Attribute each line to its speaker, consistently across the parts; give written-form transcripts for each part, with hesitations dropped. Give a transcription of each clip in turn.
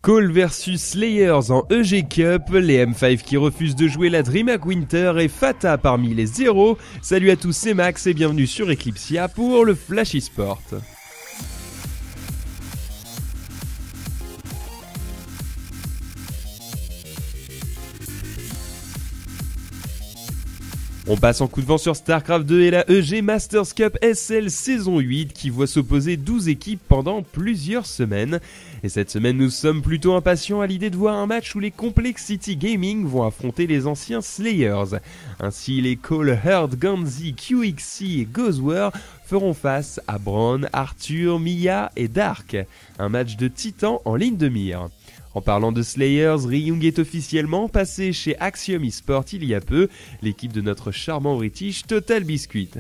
Speaker 1: Call versus Slayers en EG Cup, les M5 qui refusent de jouer la DreamHack Winter et Fata parmi les zéros. Salut à tous, c'est Max et bienvenue sur Eclipsia pour le Flash eSport. On passe en coup de vent sur StarCraft 2 et la EG Masters Cup SL saison 8 qui voit s'opposer 12 équipes pendant plusieurs semaines. Et cette semaine nous sommes plutôt impatients à l'idée de voir un match où les Complexity Gaming vont affronter les anciens Slayers. Ainsi les Call, Herd, Ganzi, QXC et Ghostwar feront face à Braun, Arthur, Mia et Dark. Un match de titans en ligne de mire. En parlant de Slayers, Ryung est officiellement passé chez Axiom eSport il y a peu, l'équipe de notre charmant British Total Biscuit.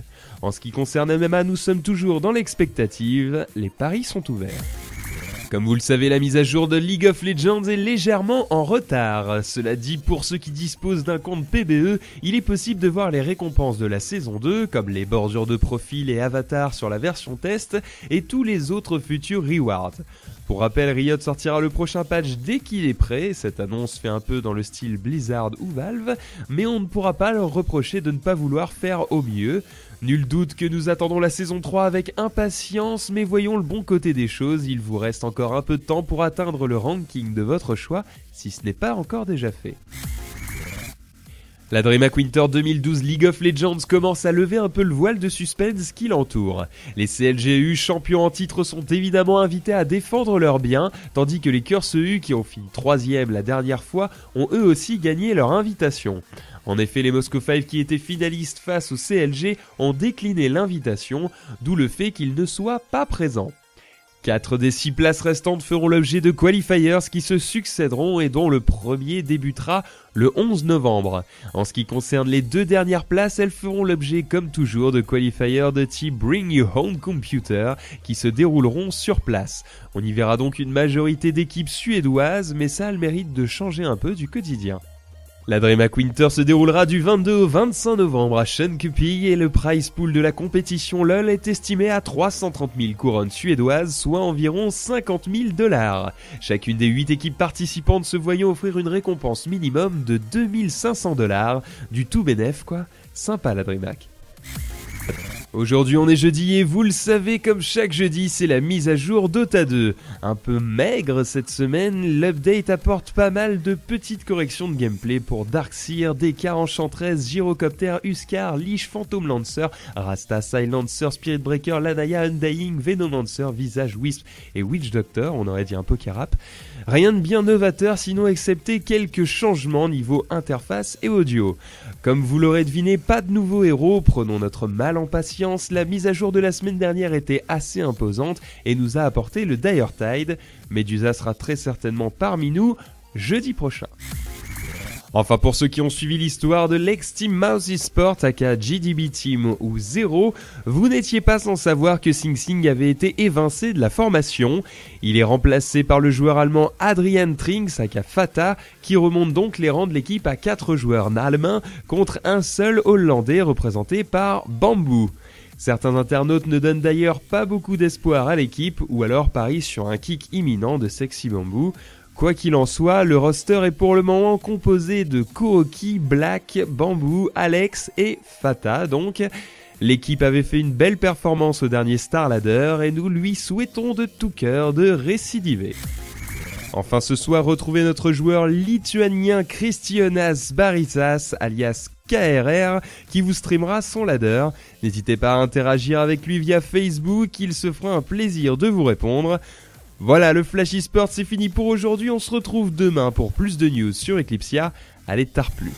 Speaker 1: En ce qui concerne MMA, nous sommes toujours dans l'expectative, les paris sont ouverts. Comme vous le savez, la mise à jour de League of Legends est légèrement en retard. Cela dit, pour ceux qui disposent d'un compte PBE, il est possible de voir les récompenses de la saison 2, comme les bordures de profil et avatars sur la version test, et tous les autres futurs rewards. Pour rappel, Riot sortira le prochain patch dès qu'il est prêt, cette annonce fait un peu dans le style Blizzard ou Valve, mais on ne pourra pas leur reprocher de ne pas vouloir faire au mieux. Nul doute que nous attendons la saison 3 avec impatience, mais voyons le bon côté des choses, il vous reste encore un peu de temps pour atteindre le ranking de votre choix, si ce n'est pas encore déjà fait. La DreamHack Winter 2012 League of Legends commence à lever un peu le voile de suspense qui l'entoure. Les CLGU champions en titre sont évidemment invités à défendre leurs biens, tandis que les Curse EU qui ont fini 3ème la dernière fois ont eux aussi gagné leur invitation. En effet, les Moscow 5 qui étaient finalistes face au CLG ont décliné l'invitation, d'où le fait qu'ils ne soient pas présents. 4 des 6 places restantes feront l'objet de qualifiers qui se succéderont et dont le premier débutera le 11 novembre. En ce qui concerne les 2 dernières places, elles feront l'objet comme toujours de qualifiers de type Bring Your Home Computer qui se dérouleront sur place. On y verra donc une majorité d'équipes suédoises, mais ça a le mérite de changer un peu du quotidien. La DreamHack Winter se déroulera du 22 au 25 novembre à Shunkupi et le prize pool de la compétition LoL est estimé à 330 000 couronnes suédoises, soit environ 50 000 $. Chacune des 8 équipes participantes se voyant offrir une récompense minimum de 2500 $. Du tout bénef quoi, sympa la DreamHack. Aujourd'hui on est jeudi et vous le savez, comme chaque jeudi c'est la mise à jour Dota 2. Un peu maigre cette semaine, l'update apporte pas mal de petites corrections de gameplay pour Darkseer, DK, Enchantress, Gyrocopter, Huskar, Lich, Phantom Lancer, Rasta, Silencer, Spirit Breaker, Lanaya, Undying, Venomancer, Visage, Wisp et Witch Doctor, on aurait dit un Pokérap. Rien de bien novateur sinon excepté quelques changements niveau interface et audio. Comme vous l'aurez deviné, pas de nouveaux héros, prenons notre mal en patience. La mise à jour de la semaine dernière était assez imposante et nous a apporté le Dire Tide. Medusa sera très certainement parmi nous jeudi prochain. Enfin, pour ceux qui ont suivi l'histoire de l'ex-team Mouse eSport aka GDB Team ou Zero, vous n'étiez pas sans savoir que Sing Sing avait été évincé de la formation. Il est remplacé par le joueur allemand Adrian Trinks aka Fata, qui remonte donc les rangs de l'équipe à 4 joueurs allemands contre un seul hollandais représenté par Bamboo. Certains internautes ne donnent d'ailleurs pas beaucoup d'espoir à l'équipe ou alors parient sur un kick imminent de Sexy Bamboo. Quoi qu'il en soit, le roster est pour le moment composé de Kooki, Black, Bamboo, Alex et Fata donc. L'équipe avait fait une belle performance au dernier Star Ladder et nous lui souhaitons de tout cœur de récidiver. Enfin ce soir, retrouvez notre joueur lituanien Kristijonas Barisas alias KRR qui vous streamera son ladder. N'hésitez pas à interagir avec lui via Facebook, il se fera un plaisir de vous répondre. Voilà, le Flash eSport c'est fini pour aujourd'hui, on se retrouve demain pour plus de news sur Eclipsia. Allez, tard plus.